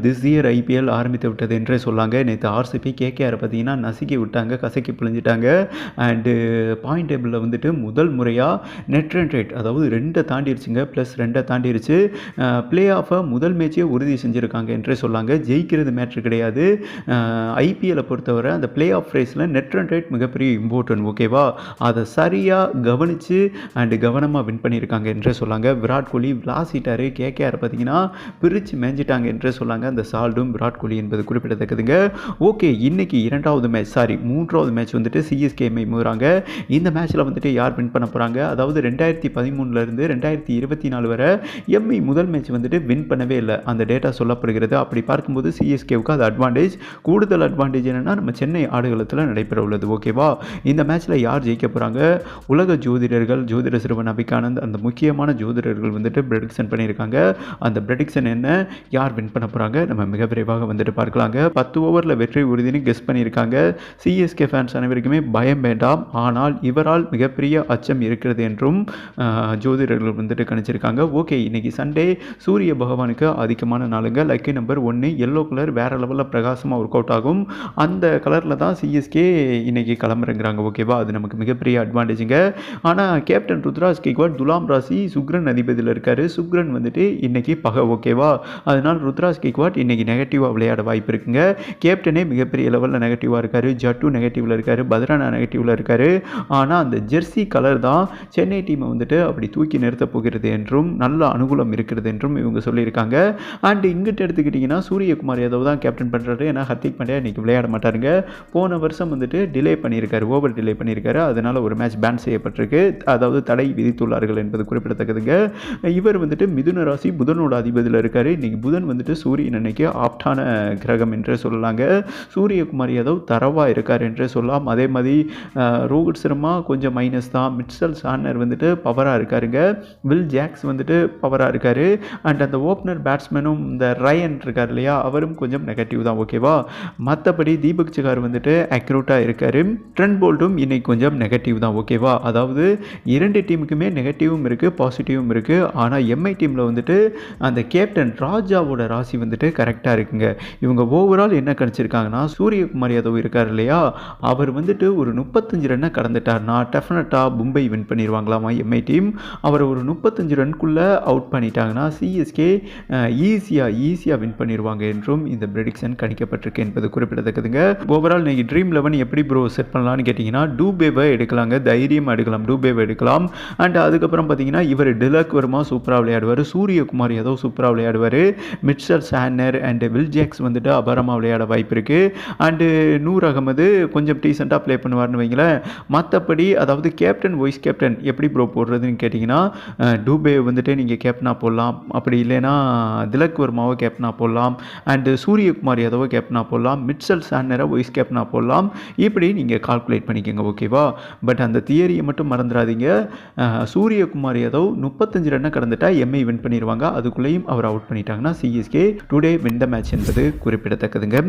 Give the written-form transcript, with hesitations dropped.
This year IPL ஆரம்பித்து விட்டது என்றே சொல்லாங்க. நேற்று ஆர்சிபி கேகேஆர் பார்த்தீங்கன்னா நசுக்கி விட்டாங்க, கசக்கி பிழிஞ்சிட்டாங்க. அண்டு பாயிண்ட் டேபிளில் வந்துட்டு முதல் முறையாக நெட் ரன் ரேட் அதாவது 2 தாண்டிடுச்சுங்க, ப்ளஸ் 2 தாண்டிடுச்சு. பிளே ஆஃபை முதல் மேட்சே உறுதி செஞ்சுருக்காங்க என்றே சொல்லாங்க. ஜெயிக்கிறது மேட்ரு கிடையாது. ஐபிஎல்லை பொறுத்தவரை அந்த பிளே ஆஃப் ரேஸில் நெட் ரன் ரேட் மிகப்பெரிய இம்பார்ட்டன்ட், ஓகேவா? அதை சரியாக கவனித்து அண்டு கவனமாக வின் பண்ணியிருக்காங்க என்றே சொல்லாங்க. விராட் கோலி விளாசிட்டார். கேகேஆர் பார்த்தீங்கன்னா பிரித்து மேஞ்சிட்டாங்க என்றே சொல்லாங்க. அந்த சால்டும் விராட் கோலி என்பது குறிப்பிடத்தக்கதுங்க. ஓகே, இன்னைக்கு 3வது மேட்ச் வந்துட்டு சிஎஸ்கே மோதுறாங்க. இந்த மேட்ச்சில் வந்துட்டு யார் வின் பண்ண போகிறாங்க? அதாவது 2013 2024 வரை எம்ஐ முதல் மேட்ச் வந்துட்டு வின் பண்ணவே இல்லை, அந்த டேட்டா சொல்லப்படுகிறது. அப்படி பார்க்கும்போது சிஎஸ்கேவுக்கு அது அட்வான்டேஜ். கூடுதல் அட்வான்டேஜ் என்னென்னா நம்ம சென்னை ஆடுகளத்தில் நடைபெற உள்ளது, ஓகேவா? இந்த மேட்ச்சில் யார் ஜெயிக்க போகிறாங்க? உலக ஜோதிடர்கள், ஜோதிட சிறுவன் அபிகானந்த், அந்த முக்கியமான ஜோதிடர்கள் வந்துட்டு ப்ரெடிக்ஷன் பண்ணியிருக்காங்க. அந்த ப்ரெடிக்ஷன் என்ன, யார் வின் பண்ண போகிறாங்க, நம்ம மிக விரைவாக வந்துட்டு பார்க்கலாங்க. 10 ஓவரில் வெற்றி உறுதினு கெஸ் பண்ணியிருக்காங்க. சிஎஸ்கே ஃபேன்ஸ் அனைவருக்குமே பயம் வேண்டாம், ஆனால் இவரால் மிகப்பெரிய அச்சம் இருக்கிறது என்றும் ஜோதிடர்கள் வந்துட்டு கணிச்சிருக்காங்க. ஓகே, இன்னைக்கு சண்டே, சூரிய பகவானுக்கு அதிகமான நாளுங்க. லக்கி நம்பர் 1 எல்லோ கலர் வேறு லெவலில் பிரகாசமாக ஒர்க் அவுட் ஆகும். அந்த கலரில் தான் சிஎஸ்கே இன்னைக்கு கிளம்புறங்கிறாங்க, ஓகேவா? அது நமக்கு மிகப்பெரிய அட்வான்டேஜுங்க. ஆனால் கேப்டன் ருத்ராஜ் கெய்க்வாட் துலாம் ராசி சுக்ரன் அதிபதியில் இருக்கார். சுக்ரன் வந்துட்டு இன்னைக்கு பகை, ஓகேவா? அதனால் ருத்ராஜ் கெய்க்வாட் இன்னைக்கு நெகட்டிவாக விளையாட வாய்ப்பு இருக்குங்க. கேப்டனே மிகப்பெரிய லெவலில் நெகட்டிவாக இருக்கார். ஜட்டு நெகட்டிவில் இருக்கார். பத்ரனா நெகட்டிவில் இருக்கார். ஆனால் அந்த ஜெர்சி கலர் தான் சென்னை டீமை வந்துட்டு அப்படி தூக்கி நிறுத்த போகிறது என்றும் நல்ல அனுகூலம் இருக்கிறது என்றும் இவங்க சொல்லியிருக்காங்க. அண்ட் இங்கிட்ட எடுத்துக்கிட்டிங்கன்னா சூரியகுமார் யாதவ் தான் கேப்டன் பண்ணுறாரு. ஏன்னா ஹர்திக் பாண்டியா இன்றைக்கி விளையாட மாட்டாருங்க. போன வருஷம் வந்துட்டு டிலே பண்ணியிருக்காரு, ஓவர் டிலே பண்ணியிருக்காரு. அதனால் ஒரு மேட்ச் பேன் செய்யப்பட்டிருக்கு, அதாவது தடை விதித்துள்ளார்கள் என்பது குறிப்பிடத்தக்கதுங்க. இவர் வந்துட்டு மிதுன ராசி புதனோட அதிபதியில் இருக்கார். இன்றைக்கி புதன் வந்துட்டு சூரியன் அன்னைக்கு ஆப்டான கிரகம் என்றே சொல்லலாங்க. சூரியகுமார் யாதவ் தரவாக இருக்கார் என்றே சொல்லலாம். அதே மாதிரி ரோஹித் சர்மா கொஞ்சம் மைனஸ் தான். மிட்சல் சார்னர் வந்துட்டு பவராக இருக்காருங்க. வில் ஜாக்ஸ் வந்துட்டு பவராக இருக்கார். அண்ட் அந்த ஓப்பனர் பேட்ஸ்மேனும் இந்த ரயன் இருக்கார் இல்லையா, அவரும் கொஞ்சம் நெகட்டிவ் தான், ஓகேவா? மற்றபடி தீபக் சகார் வந்துட்டு அக்யூரேட்டாக இருக்கார். ட்ரெண்ட் போல்ட்டும் இன்னைக்கு கொஞ்சம் நெகட்டிவ் தான், ஓகேவா? அதாவது 2 டீமுக்குமே நெகட்டிவும் இருக்குது, பாசிட்டிவும் இருக்குது. ஆனால் எம்ஐ டீமில் வந்துட்டு அந்த கேப்டன் ராஜாவோட ராசி வந்துட்டு கரெக்டாக இருக்குங்க. இவங்க ஓவரால் என்ன கணிச்சிருக்காங்கன்னா, சூரியகுமார் யாதவ் இருக்கார் இல்லையா, அவர் வந்துட்டு ஒரு 35 ரன்னை கடந்துட்டார்னா டெஃபினட்டாக மும்பை வின் பண்ணிடுவாங்களாமா எம்ஐ டீம். அவர் ஒரு 35 ரன்குள்ளே அவுட் பண்ணிட்டாங்கன்னா சிஎஸ்கே ஈஸியாக வின் பண்ணிடுவாங்க என்றும் இந்த ப்ரெடிக்ஷன் கணிக்கப்பட்டிருக்கு என்பது குறிப்பிடத்தக்கதுங்க. ஓவரால் நீங்கள் ட்ரீம் 11 எப்படி ப்ரோ செட் பண்ணலான்னு கேட்டிங்கன்னா, டூபேவை எடுக்கலாங்க, தைரியமாக எடுக்கலாம், டூபேவை எடுக்கலாம். அண்ட் அதுக்கப்புறம் பார்த்தீங்கன்னா இவர் டிலக் வர்மா சூப்பராக விளையாடுவார், சூரியகுமார் யாதவ் சூப்பராக விளையாடுவார், மிட்சல் சார்னர் அண்டு வில் ஜாக்ஸ் வந்துட்டு அபாரமாக விளையாட வாய்ப்பு இருக்குது. அண்டு நூர் அகமது கொஞ்சம் டீசெண்டாக ப்ளே பண்ணுவார்னு வைங்களேன். மற்றபடி அதாவது கேப்டன் வைஸ் கேப்டன் எப்படி ப்ரோ போடுறதுன்னு கேட்டிங்கன்னா, டூபே வந்துட்டு நீங்கள் கேப்டனாக போடலாம், அப்படி இல்லைன்னா திலக் வர்மாவை கேப்டனாக போடலாம், அண்டு சூரியகுமார் யாதவை கேப்டனாக போடலாம், மிட்சல் சார்னரை வைஸ் கேப்டனாக போடலாம். இப்படி நீங்கள் கால்குலேட் பண்ணிக்கோங்க, ஓகேவா? பட் அந்த தியரியை மட்டும் மறந்துடாதீங்க. சூரியகுமார் யாதவ் 35 ரன்னை கடந்துட்டா எம்ஐ வின் பண்ணிடுவாங்க. அதுக்குள்ளேயும் அவர் அவுட் பண்ணிட்டாங்கன்னா CSK today win the match என்பது குறிப்பிடத்தக்கதுங்க.